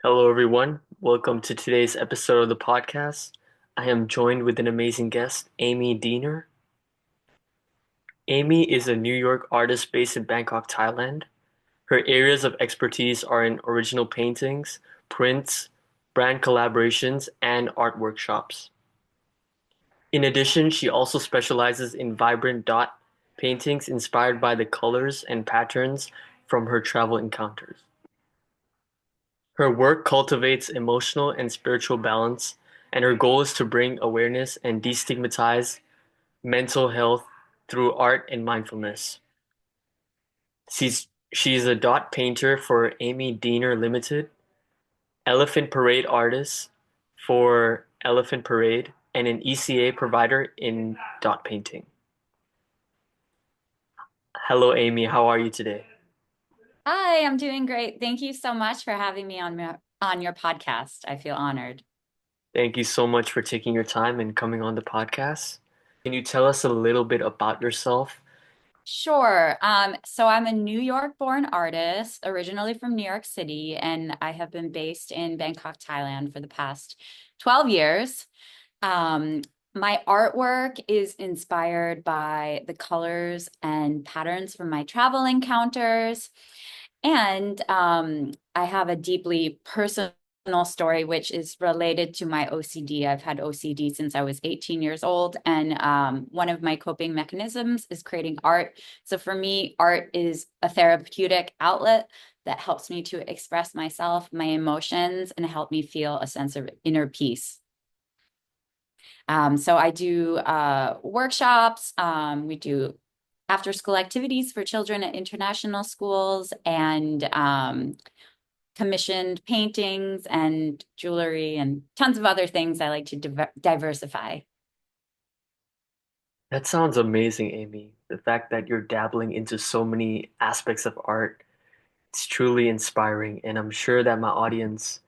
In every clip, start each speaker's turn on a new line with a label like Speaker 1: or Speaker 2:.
Speaker 1: Hello, everyone. Welcome to today's episode of the podcast. I am joined with an amazing guest, Amy Diener. Amy is a New York artist based in Bangkok, Thailand. Her areas of expertise are in original paintings, prints, brand collaborations, and art workshops. In addition, she also specializes in vibrant dot paintings inspired by the colors and patterns from her travel encounters. Her work cultivates emotional and spiritual balance, and her goal is to bring awareness and destigmatize mental health through art and mindfulness. She's a dot painter for Amy Diener Limited, elephant parade artist for Elephant Parade, and an ECA provider in dot painting. Hello, Amy. How are you today?
Speaker 2: Hi, I'm doing great. Thank you so much for having me on your podcast. I feel honored.
Speaker 1: Thank you so much for taking your time and coming on the podcast. Can you tell us a little bit about yourself?
Speaker 2: Sure. So I'm a New York born artist, originally from New York City, and I have been based in Bangkok, Thailand for the past 12 years. Um, my artwork is inspired by the colors and patterns from my travel encounters. And I have a deeply personal story, which is related to my OCD. I've had OCD since I was 18 years old. And one of my coping mechanisms is creating art. So for me, art is a therapeutic outlet that helps me to express myself, my emotions, and help me feel a sense of inner peace. So I do workshops. We do after school activities for children at international schools and commissioned paintings and jewelry and tons of other things I like to diversify.
Speaker 1: That sounds amazing, Amy. The fact that you're dabbling into so many aspects of art, it's truly inspiring, and I'm sure that my audience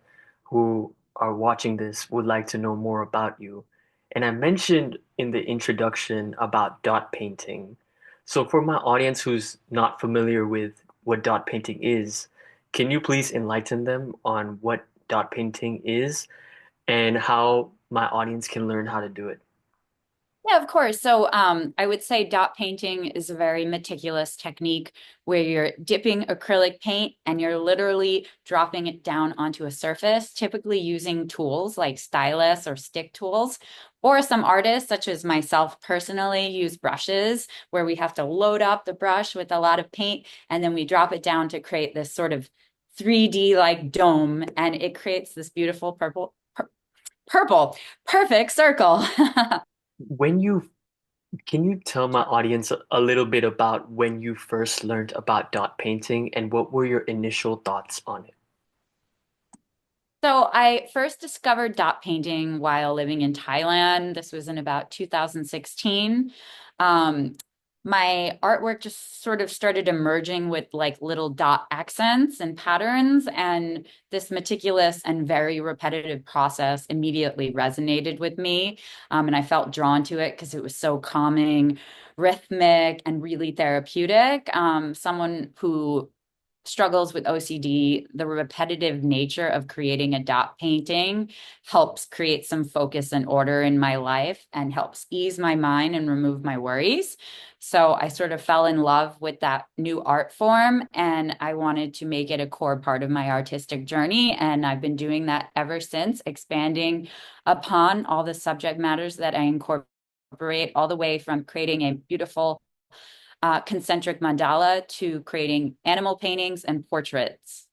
Speaker 1: who are watching this would like to know more about you. And I mentioned in the introduction about dot painting. So for my audience who's not familiar with what dot painting is, can you please enlighten them on what dot painting is and how my audience can learn how to do it?
Speaker 2: Yeah, of course. So I would say dot painting is a very meticulous technique where you're dipping acrylic paint and you're literally dropping it down onto a surface, typically using tools like stylus or stick tools. Or some artists, such as myself personally, use brushes where we have to load up the brush with a lot of paint and then we drop it down to create this sort of 3D like dome, and it creates this beautiful purple, perfect circle.
Speaker 1: When you Can you tell my audience a little bit about when you first learned about dot painting and what were your initial thoughts on it?
Speaker 2: So I first discovered dot painting while living in Thailand. This was in about 2016. Um, my artwork just sort of started emerging with like little dot accents and patterns, and this meticulous and very repetitive process immediately resonated with me. And I felt drawn to it because it was so calming, rhythmic, and really therapeutic. Someone who struggles with OCD, the repetitive nature of creating a dot painting helps create some focus and order in my life and helps ease my mind and remove my worries. So I sort of fell in love with that new art form and I wanted to make it a core part of my artistic journey. And I've been doing that ever since, expanding upon all the subject matters that I incorporate, all the way from creating a beautiful concentric mandala to creating animal paintings and portraits.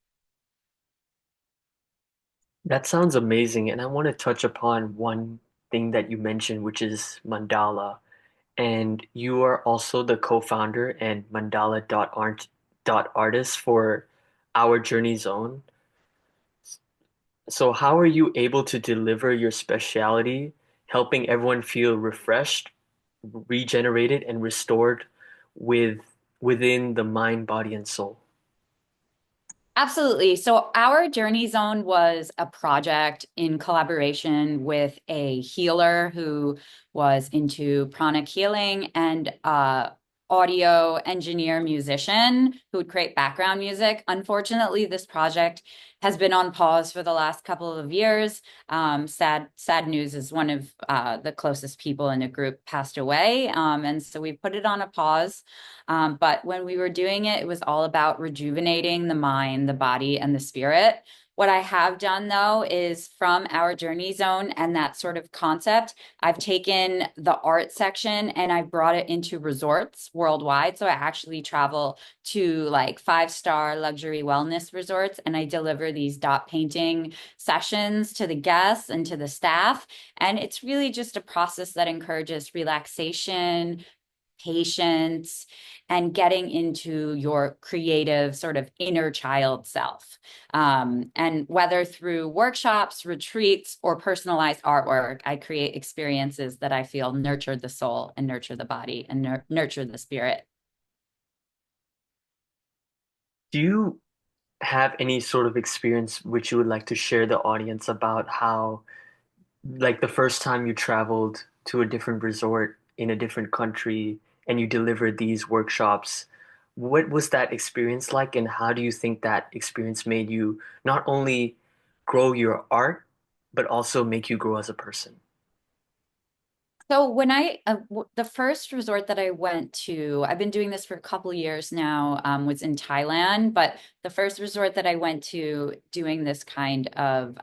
Speaker 1: That sounds amazing, and I want to touch upon one thing that you mentioned, which is mandala. And you are also the co-founder and mandala.art.artist for Our Journey Zone. So how are you able to deliver your speciality, helping everyone feel refreshed, regenerated, and restored with within the mind, body, and soul?
Speaker 2: Absolutely. So our Journey Zone was a project in collaboration with a healer who was into pranic healing and audio engineer musician who would create background music. Unfortunately, this project has been on pause for the last couple of years. Sad news is one of the closest people in the group passed away. And so we put it on a pause. But when we were doing it, it was all about rejuvenating the mind, the body, and the spirit. What I have done though is from our journey zone and that sort of concept, I've taken the art section and I brought it into resorts worldwide. So I actually travel to like five-star luxury wellness resorts and I deliver these dot painting sessions to the guests and to the staff. And it's really just a process that encourages relaxation, patience, and getting into your creative sort of inner child self. And whether through workshops, retreats, or personalized artwork, I create experiences that I feel nurture the soul and nurture the body and nurture the spirit.
Speaker 1: Do you have any sort of experience which you would like to share the audience about how, like the first time you traveled to a different resort in a different country and you delivered these workshops, what was that experience like, and how do you think that experience made you not only grow your art, but also make you grow as a person?
Speaker 2: So the first resort that I went to, I've been doing this for a couple of years now, was in Thailand. But the first resort that I went to doing this kind of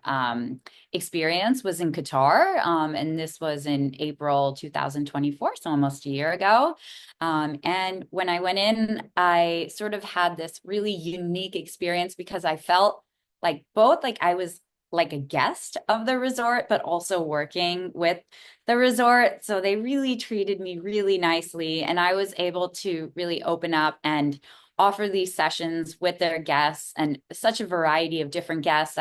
Speaker 2: experience was in Qatar, and this was in April 2024, so almost a year ago. And when I went in, I sort of had this really unique experience because I felt like both like I was like a guest of the resort, but also working with the resort. So they really treated me really nicely. And I was able to really open up and offer these sessions with their guests and such a variety of different guests.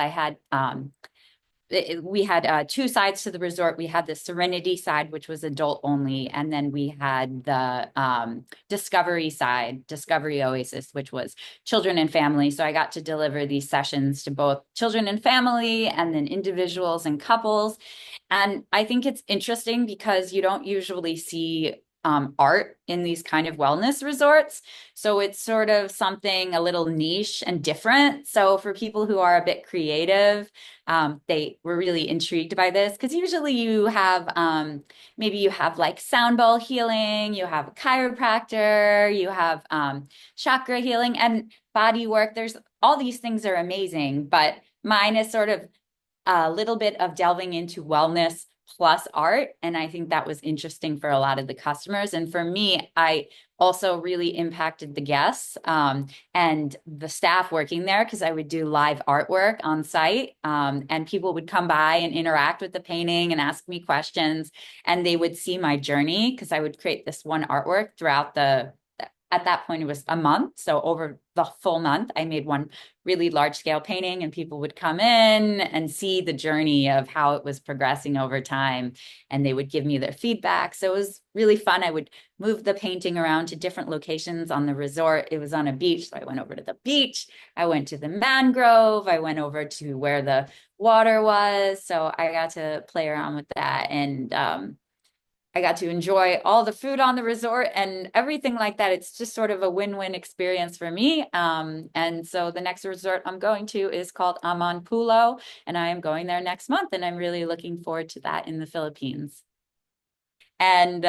Speaker 2: We had two sides to the resort. We had the Serenity side, which was adult only, and then we had the Discovery side, Discovery Oasis, which was children and family. So I got to deliver these sessions to both children and family, and then individuals and couples. And I think it's interesting because you don't usually see art in these kind of wellness resorts. So it's sort of something a little niche and different. So for people who are a bit creative, they were really intrigued by this because usually you have maybe you have like sound bowl healing, you have a chiropractor, you have chakra healing and body work. There's all these things are amazing, but mine is sort of a little bit of delving into wellness plus art. And I think that was interesting for a lot of the customers. And for me, I also really impacted the guests and the staff working there because I would do live artwork on site. And people would come by and interact with the painting and ask me questions. And they would see my journey because I would create this one artwork throughout at that point, it was a month. So over the full month, I made one really large scale painting and people would come in and see the journey of how it was progressing over time. And they would give me their feedback. So it was really fun. I would move the painting around to different locations on the resort. It was on a beach. So I went over to the beach. I went to the mangrove. I went over to where the water was. So I got to play around with that. And I got to enjoy all the food on the resort and everything like that. It's just sort of a win-win experience for me. And so the next resort I'm going to is called Aman Pulo, and I am going there next month, and I'm really looking forward to that in the Philippines. And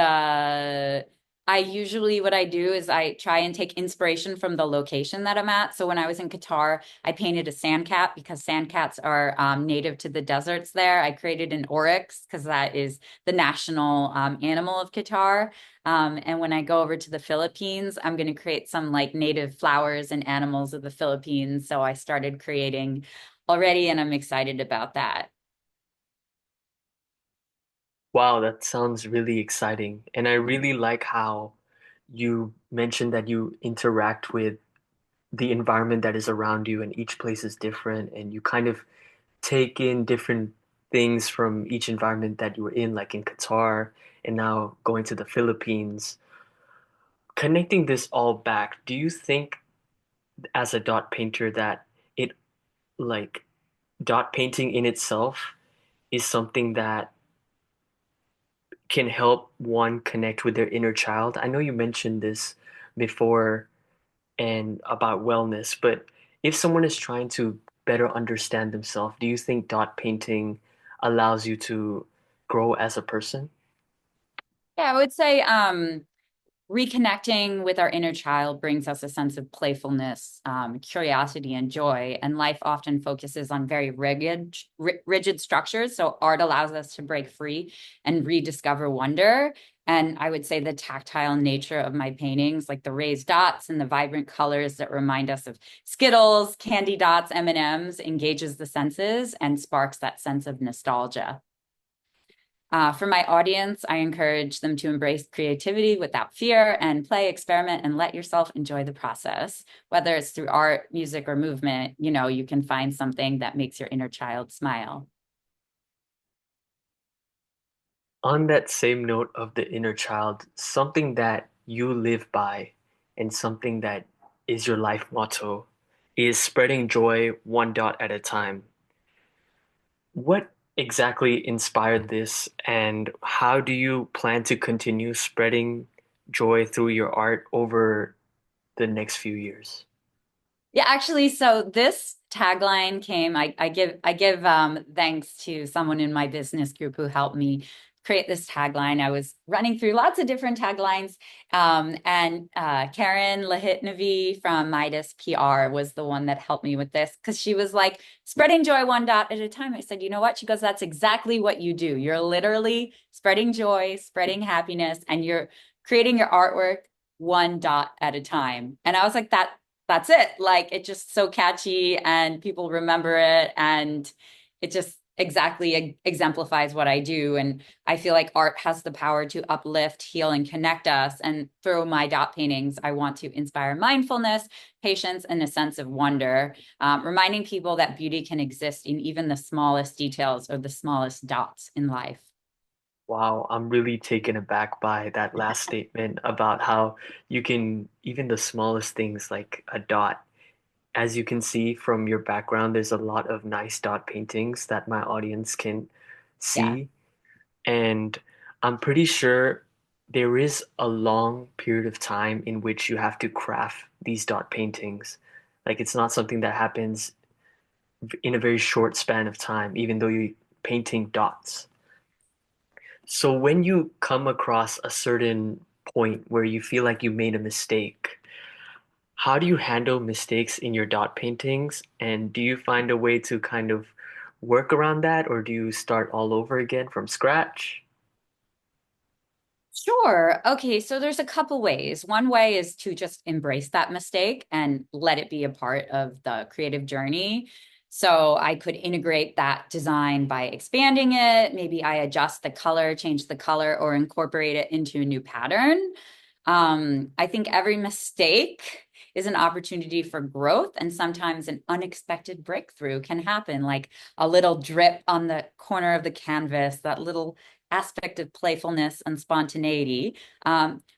Speaker 2: I usually, what I do is I try and take inspiration from the location that I'm at. So when I was in Qatar, I painted a sandcat because sandcats are native to the deserts there. I created an oryx because that is the national animal of Qatar. And when I go over to the Philippines, I'm going to create some like native flowers and animals of the Philippines. So I started creating already, and I'm excited about that.
Speaker 1: Wow, that sounds really exciting. And I really like how you mentioned that you interact with the environment that is around you, and each place is different, and you kind of take in different things from each environment that you were in, like in Qatar and now going to the Philippines. Connecting this all back, do you think as a dot painter that it like dot painting in itself is something that can help one connect with their inner child? I know you mentioned this before and about wellness, but if someone is trying to better understand themselves? Do you think dot painting allows you to grow as a person?
Speaker 2: Yeah, I would say reconnecting with our inner child brings us a sense of playfulness, curiosity, and joy. And life often focuses on very rigid structures. So art allows us to break free and rediscover wonder. And I would say the tactile nature of my paintings, like the raised dots and the vibrant colors that remind us of Skittles, candy dots, M&Ms, engages the senses and sparks that sense of nostalgia. For my audience, I encourage them to embrace creativity without fear and play, experiment, and let yourself enjoy the process. Whether it's through art, music, or movement, you can find something that makes your inner child smile.
Speaker 1: On that same note of the inner child, something that you live by and something that is your life motto is spreading joy one dot at a time. What exactly inspired this, and how do you plan to continue spreading joy through your art over the next few years?
Speaker 2: Yeah, actually, so this tagline came, I give thanks to someone in my business group who helped me create this tagline. I was running through lots of different taglines. And Karen Lahitnavi from Midas PR was the one that helped me with this because she was like, spreading joy one dot at a time. I said, you know what? She goes, that's exactly what you do. You're literally spreading joy, spreading happiness, and you're creating your artwork one dot at a time. And I was like, that's it. Like it's just so catchy and people remember it. And it just exactly exemplifies what I do. And I feel like art has the power to uplift, heal, and connect us. And through my dot paintings, I want to inspire mindfulness, patience, and a sense of wonder, reminding people that beauty can exist in even the smallest details or the smallest dots in life.
Speaker 1: Wow, I'm really taken aback by that last statement about how you can, even the smallest things like a dot. As you can see from your background, there's a lot of nice dot paintings that my audience can
Speaker 2: Yeah.
Speaker 1: see. And I'm pretty sure there is a long period of time in which you have to craft these dot paintings. Like it's not something that happens in a very short span of time, even though you're painting dots. So when you come across a certain point where you feel like you made a mistake, how do you handle mistakes in your dot paintings? And do you find a way to kind of work around that, or do you start all over again from scratch?
Speaker 2: Sure. Okay. So there's a couple ways. One way is to just embrace that mistake and let it be a part of the creative journey. So I could integrate that design by expanding it. Maybe I adjust the color, change the color, or incorporate it into a new pattern. I think every mistake is an opportunity for growth, and sometimes an unexpected breakthrough can happen, like a little drip on the corner of the canvas, that little aspect of playfulness and spontaneity.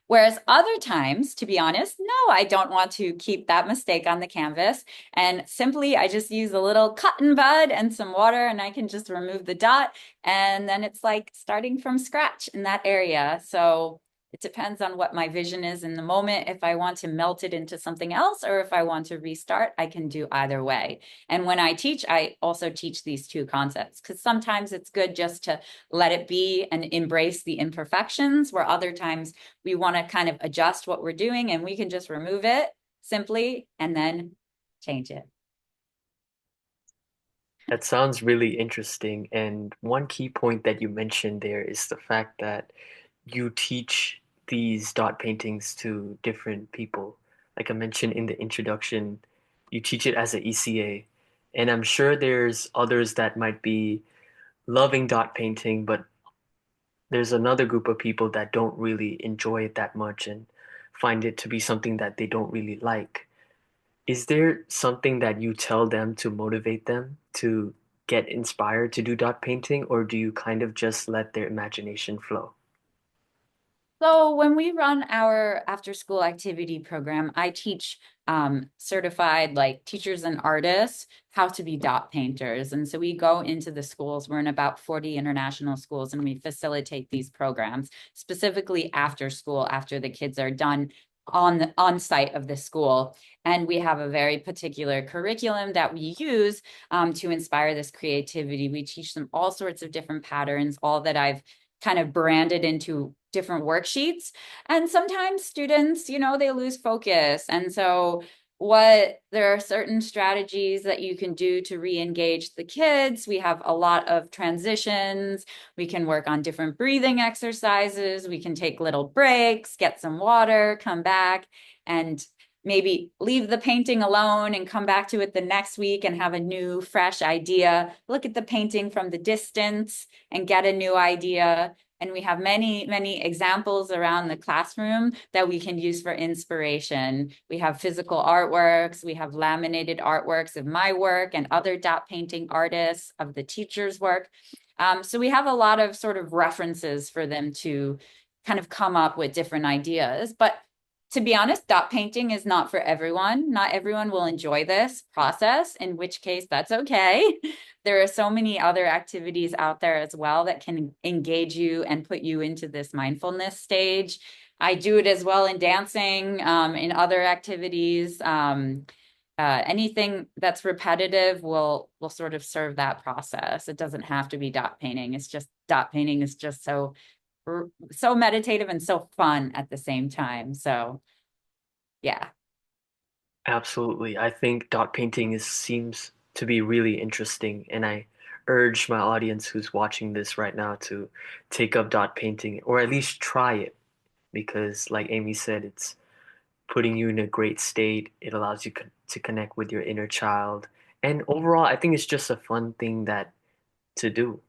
Speaker 2: Whereas other times, to be honest, no, I don't want to keep that mistake on the canvas. And simply, I just use a little cotton bud and some water, and I can just remove the dot. And then it's like starting from scratch in that area. So it depends on what my vision is in the moment. If I want to melt it into something else or if I want to restart, I can do either way. And when I teach, I also teach these two concepts because sometimes it's good just to let it be and embrace the imperfections, where other times we want to kind of adjust what we're doing and we can just remove it simply and then change it.
Speaker 1: That sounds really interesting. And one key point that you mentioned there is the fact that you teach these dot paintings to different people. Like I mentioned in the introduction, you teach it as an ECA. And I'm sure there's others that might be loving dot painting, but there's another group of people that don't really enjoy it that much and find it to be something that they don't really like. Is there something that you tell them to motivate them to get inspired to do dot painting, or do you kind of just let their imagination flow?
Speaker 2: So when we run our after school activity program, I teach certified like teachers and artists how to be dot painters. And so we go into the schools. We're in about 40 international schools and we facilitate these programs specifically after school, after the kids are done on site of the school. And we have a very particular curriculum that we use to inspire this creativity. We teach them all sorts of different patterns, all that I've kind of branded into different worksheets. And sometimes students, they lose focus. And so there are certain strategies that you can do to re-engage the kids. We have a lot of transitions. We can work on different breathing exercises. We can take little breaks, get some water, come back, and maybe leave the painting alone and come back to it the next week and have a new, fresh idea. Look at the painting from the distance and get a new idea. And we have many, many examples around the classroom that we can use for inspiration. We have physical artworks, we have laminated artworks of my work and other dot painting artists of the teacher's work. So we have a lot of sort of references for them to kind of come up with different ideas. But to be honest, dot painting is not for everyone. Not everyone will enjoy this process, in which case that's okay. There are so many other activities out there as well that can engage you and put you into this mindfulness stage. I do it as well in dancing, in other activities. Anything that's repetitive will sort of serve that process. It doesn't have to be dot painting. It's just dot painting is just so meditative and so fun at the same time. So yeah.
Speaker 1: Absolutely. I think dot painting seems to be really interesting, and I urge my audience who's watching this right now to take up dot painting or at least try it because, like Amy said, it's putting you in a great state. It allows you to connect with your inner child. And overall, I think it's just a fun thing that to do.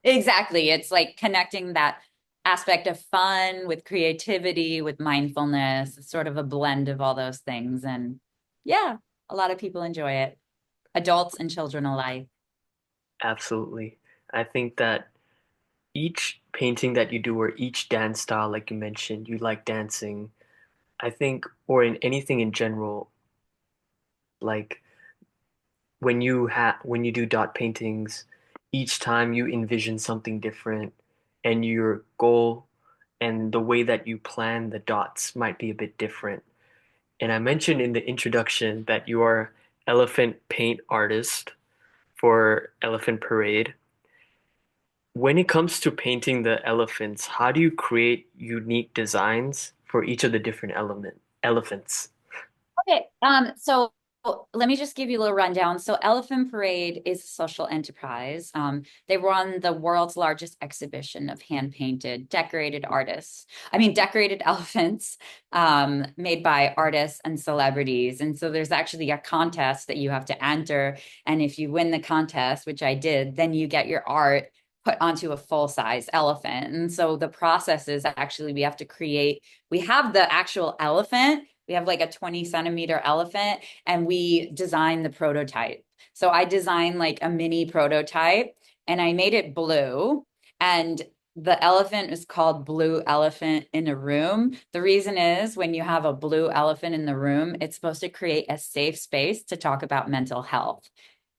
Speaker 2: Exactly. It's like connecting that aspect of fun with creativity, with mindfulness. It's sort of a blend of all those things. And yeah, a lot of people enjoy it, adults and children alike.
Speaker 1: Absolutely. I think that each painting that you do or each dance style, like you mentioned, you like dancing, I think, or in anything in general, like when you do dot paintings, each time you envision something different and your goal and the way that you plan the dots might be a bit different. And I mentioned in the introduction that you are elephant paint artist for Elephant Parade. When it comes to painting the elephants, how do you create unique designs for each of the different elephants?
Speaker 2: Okay, so let me just give you a little rundown. So Elephant Parade is a social enterprise. They run the world's largest exhibition of hand-painted, decorated elephants made by artists and celebrities. And so there's actually a contest that you have to enter. And if you win the contest, which I did, then you get your art put onto a full-size elephant. And so the process is actually we have the actual elephant. We have like a 20-centimeter elephant and we designed the prototype. So I designed like a mini prototype and I made it blue. And the elephant is called Blue Elephant in a Room. The reason is when you have a blue elephant in the room, it's supposed to create a safe space to talk about mental health.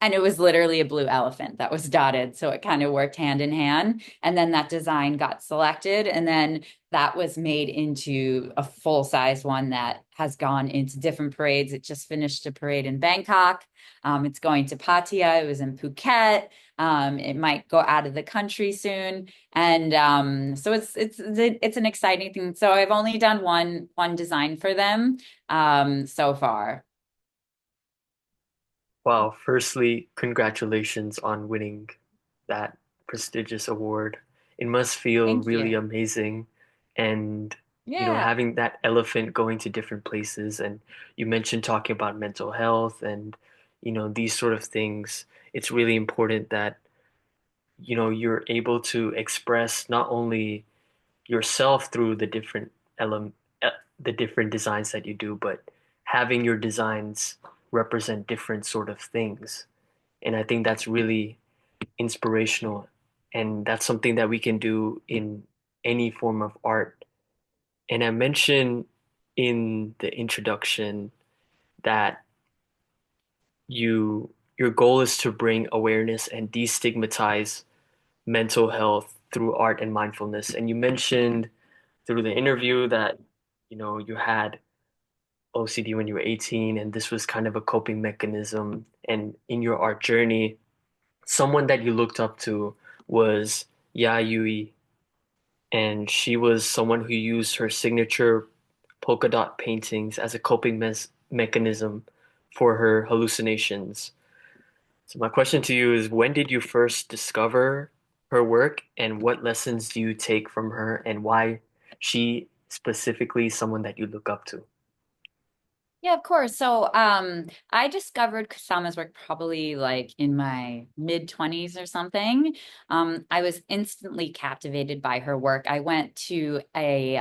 Speaker 2: And it was literally a blue elephant that was dotted. So it kind of worked hand in hand. And then that design got selected. And then that was made into a full size one that has gone into different parades. It just finished a parade in Bangkok. It's going to Pattaya. It was in Phuket. It might go out of the country soon, and so it's an exciting thing. So I've only done one design for them so far.
Speaker 1: Wow, firstly, congratulations on winning that prestigious award. It must feel
Speaker 2: Thank
Speaker 1: really
Speaker 2: you.
Speaker 1: amazing. And,
Speaker 2: Yeah.
Speaker 1: having that elephant going to different places. And you mentioned talking about mental health and, these sort of things. It's really important that, you're able to express not only yourself through ele the different designs that you do, but having your designs represent different sort of things. And I think that's really inspirational. And that's something that we can do in any form of art. And I mentioned in the introduction that your goal is to bring awareness and destigmatize mental health through art and mindfulness. And you mentioned through the interview that you had OCD when you were 18, and this was kind of a coping mechanism. And in your art journey, someone that you looked up to was Yayoi, and she was someone who used her signature polka dot paintings as a coping mechanism for her hallucinations. So my question to you is, when did you first discover her work, and what lessons do you take from her, and why she specifically someone that you look up to?
Speaker 2: Yeah, of course. So, I discovered Kusama's work probably like in my mid 20s or something. I was instantly captivated by her work. I went to a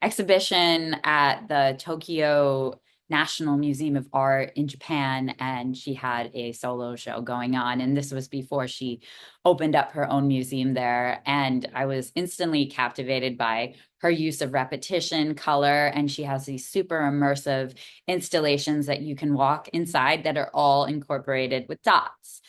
Speaker 2: exhibition at the Tokyo National Museum of Art in Japan, and she had a solo show going on. And this was before she opened up her own museum there. And I was instantly captivated by her use of repetition, color, and she has these super immersive installations that you can walk inside that are all incorporated with dots.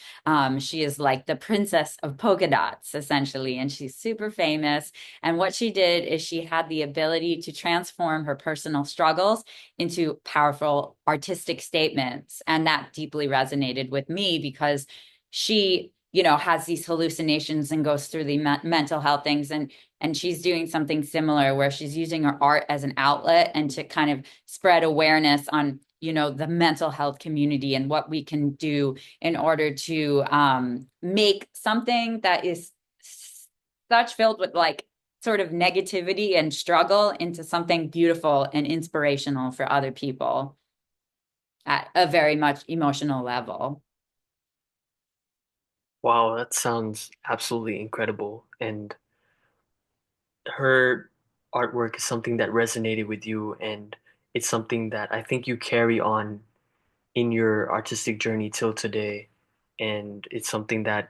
Speaker 2: She is like the princess of polka dots, essentially, and she's super famous. And what she did is she had the ability to transform her personal struggles into powerful artistic statements. And that deeply resonated with me because she has these hallucinations and goes through the mental health things, and she's doing something similar where she's using her art as an outlet and to kind of spread awareness on the mental health community and what we can do in order to make something that is such filled with like sort of negativity and struggle into something beautiful and inspirational for other people at a very much emotional level.
Speaker 1: Wow, that sounds absolutely incredible. And her artwork is something that resonated with you, and it's something that I think you carry on in your artistic journey till today. And it's something that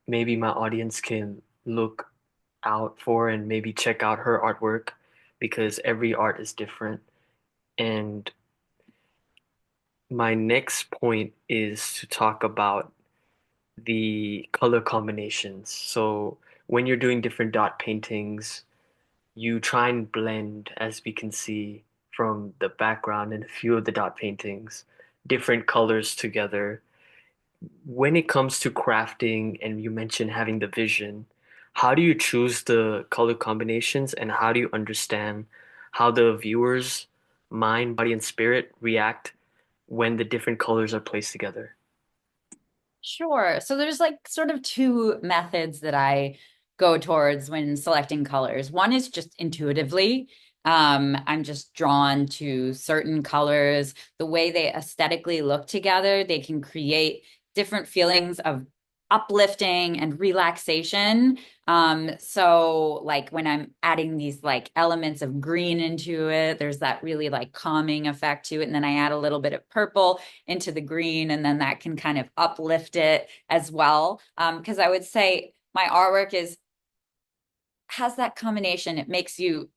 Speaker 1: maybe my audience can look out for and maybe check out her artwork because every art is different. And my next point is to talk about the color combinations. So when you're doing different dot paintings, you try and blend, as we can see from the background in a few of the dot paintings, different colors together. When it comes to crafting, and you mentioned having the vision, how do you choose the color combinations, and how do you understand how the viewer's mind, body, and spirit react when the different colors are placed together?
Speaker 2: Sure. So there's like sort of two methods that I go towards when selecting colors. One is just intuitively. I'm just drawn to certain colors, the way they aesthetically look together. They can create different feelings of uplifting and relaxation. So like when I'm adding these like elements of green into it, there's that really like calming effect to it. And then I add a little bit of purple into the green, and then that can kind of uplift it as well. Because I would say my artwork is has that combination. It makes you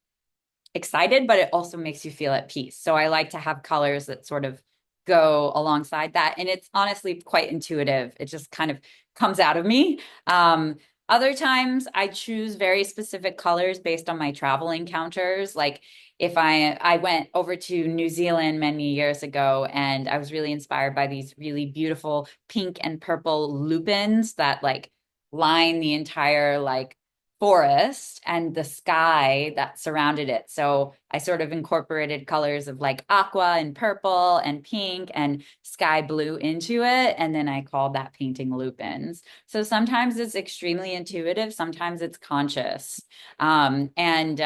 Speaker 2: excited, but it also makes you feel at peace. So I like to have colors that sort of go alongside that. And it's honestly quite intuitive. It just kind of comes out of me. Other times I choose very specific colors based on my travel encounters. Like if I went over to New Zealand many years ago, and I was really inspired by these really beautiful pink and purple lupins that like line the entire like forest and the sky that surrounded it. So I sort of incorporated colors of like aqua and purple and pink and sky blue into it. And then I called that painting lupins. So sometimes it's extremely intuitive, sometimes it's conscious. And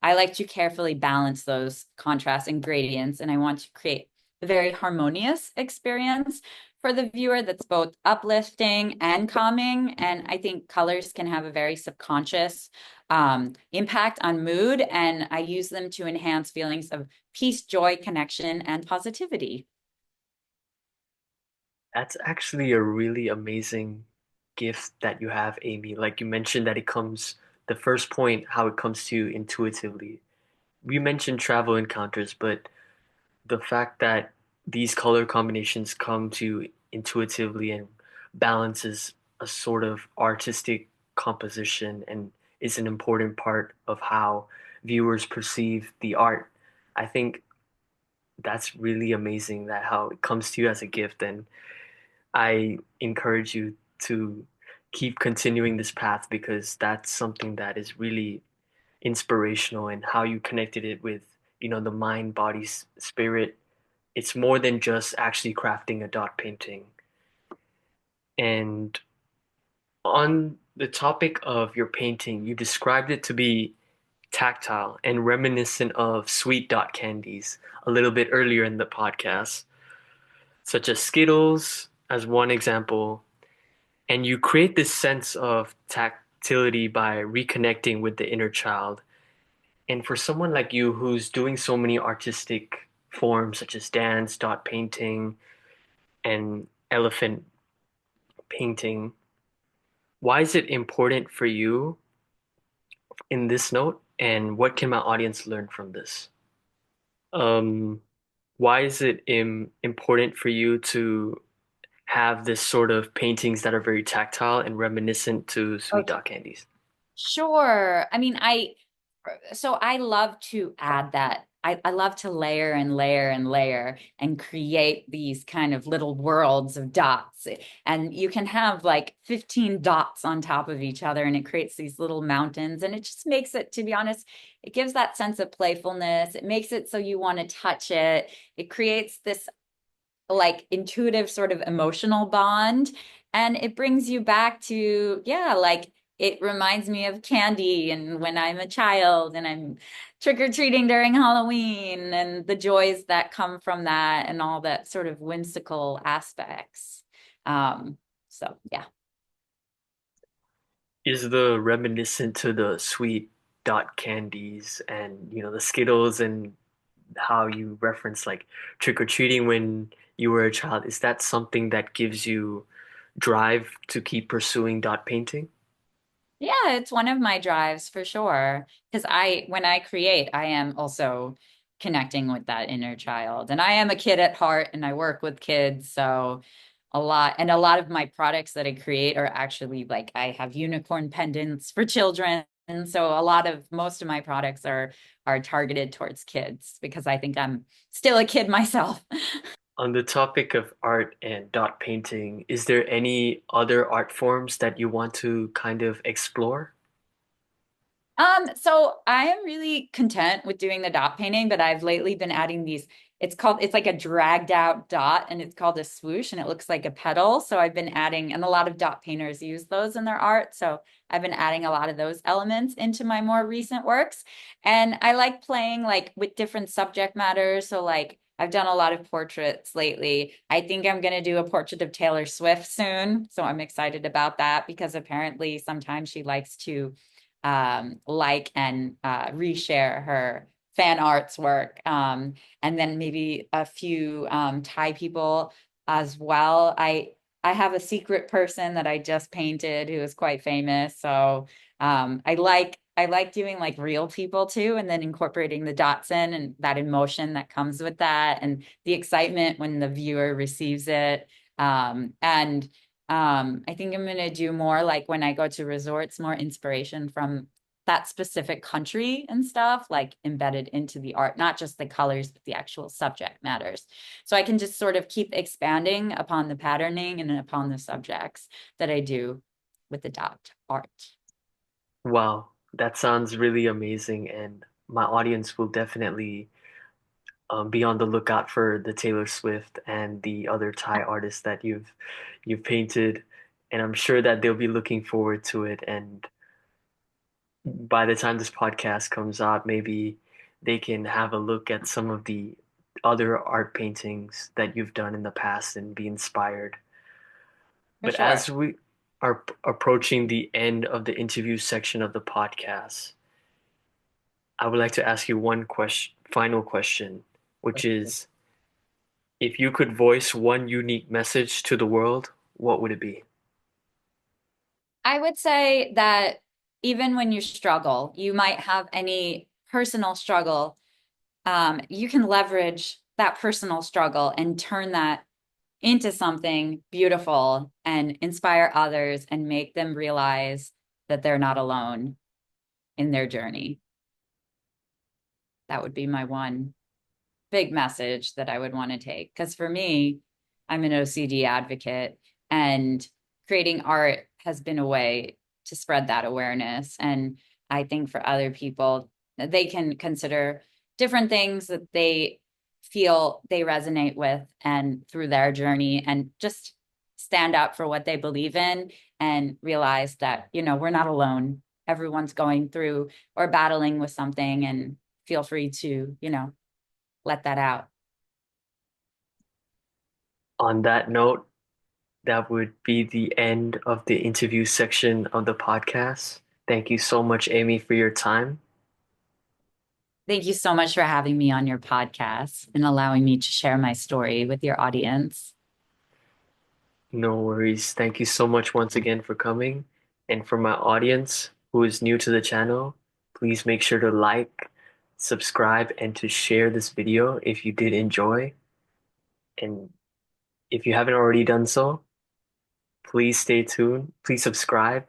Speaker 2: I like to carefully balance those contrasts and gradients, and I want to create a very harmonious experience for the viewer that's both uplifting and calming. And I think colors can have a very subconscious impact on mood, and I use them to enhance feelings of peace, joy, connection, and positivity.
Speaker 1: That's actually a really amazing gift that you have, Amy. Like you mentioned that the first point, how it comes to you intuitively. We mentioned travel encounters, but the fact that these color combinations come to intuitively and balances a sort of artistic composition and is an important part of how viewers perceive the art. I think that's really amazing that how it comes to you as a gift, and I encourage you to keep continuing this path because that's something that is really inspirational and how you connected it with, the mind, body, spirit. It's more than just actually crafting a dot painting. And on the topic of your painting, you described it to be tactile and reminiscent of sweet dot candies a little bit earlier in the podcast, such as Skittles as one example. And you create this sense of tactility by reconnecting with the inner child. And for someone like you who's doing so many artistic forms such as dance, dot painting, and elephant painting, why is it important for you in this note? And what can my audience learn from this? Um, why is it important for you to have this sort of paintings that are very tactile and reminiscent to sweet
Speaker 2: Okay.
Speaker 1: dot candies?
Speaker 2: Sure. I mean, so I love to add that. I love to layer and layer and layer and create these kind of little worlds of dots. And you can have like 15 dots on top of each other, and it creates these little mountains. And it just makes it, to be honest, it gives that sense of playfulness. It makes it so you want to touch it. It creates this like intuitive sort of emotional bond, and it brings you back to, yeah, like it reminds me of candy and when I'm a child and I'm trick-or-treating during Halloween and the joys that come from that and all that sort of whimsical aspects. So yeah.
Speaker 1: Is the reminiscent to the sweet dot candies and the Skittles and how you reference like trick-or-treating when you were a child, is that something that gives you drive to keep pursuing dot painting?
Speaker 2: Yeah, it's one of my drives for sure. Because when I create, I am also connecting with that inner child. And I am a kid at heart and I work with kids. So a lot of my products that I create are actually like I have unicorn pendants for children. And so most of my products are targeted towards kids because I think I'm still a kid myself.
Speaker 1: On the topic of art and dot painting, is there any other art forms that you want to kind of explore?
Speaker 2: So I am really content with doing the dot painting, but I've lately been adding these. It's like a dragged out dot and it's called a swoosh and it looks like a petal. So I've been adding, and a lot of dot painters use those in their art. So I've been adding a lot of those elements into my more recent works. And I like playing like with different subject matters. So like I've done a lot of portraits lately. I think I'm going to do a portrait of Taylor Swift soon. So I'm excited about that because apparently sometimes she likes to like and reshare her fan arts work. And then maybe a few Thai people as well. I have a secret person that I just painted who is quite famous. So I like doing like real people too, and then incorporating the dots in and that emotion that comes with that, and the excitement when the viewer receives it. And I think I'm gonna do more like when I go to resorts, more inspiration from that specific country and stuff, like embedded into the art, not just the colors, but the actual subject matters. So I can just sort of keep expanding upon the patterning and upon the subjects that I do with the dot art.
Speaker 1: Wow, that sounds really amazing, and my audience will definitely be on the lookout for the Taylor Swift and the other Thai artists that you've painted, and I'm sure that they'll be looking forward to it. And by the time this podcast comes out, maybe they can have a look at some of the other art paintings that you've done in the past and be inspired.
Speaker 2: For
Speaker 1: But
Speaker 2: sure.
Speaker 1: as we are approaching the end of the interview section of the podcast, I would like to ask you one final question, which is if you could voice one unique message to the world, what would it be?
Speaker 2: I would say that even when you struggle, you might have any personal struggle, you can leverage that personal struggle and turn that into something beautiful and inspire others and make them realize that they're not alone in their journey. That would be my one big message that I would want to take. Because for me, I'm an OCD advocate, and creating art has been a way to spread that awareness. And I think for other people, they can consider different things that they feel they resonate with and through their journey, and just stand up for what they believe in and realize that, we're not alone. Everyone's going through or battling with something, and feel free to, let that out.
Speaker 1: On that note, that would be the end of the interview section of the podcast. Thank you so much, Amy, for your time.
Speaker 2: Thank you so much for having me on your podcast and allowing me to share my story with your audience.
Speaker 1: No worries. Thank you so much once again for coming. And for my audience who is new to the channel, please make sure to like, subscribe, and to share this video if you did enjoy. And if you haven't already done so, please stay tuned. Please subscribe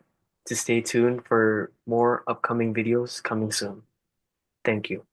Speaker 1: to stay tuned for more upcoming videos coming soon. Thank you.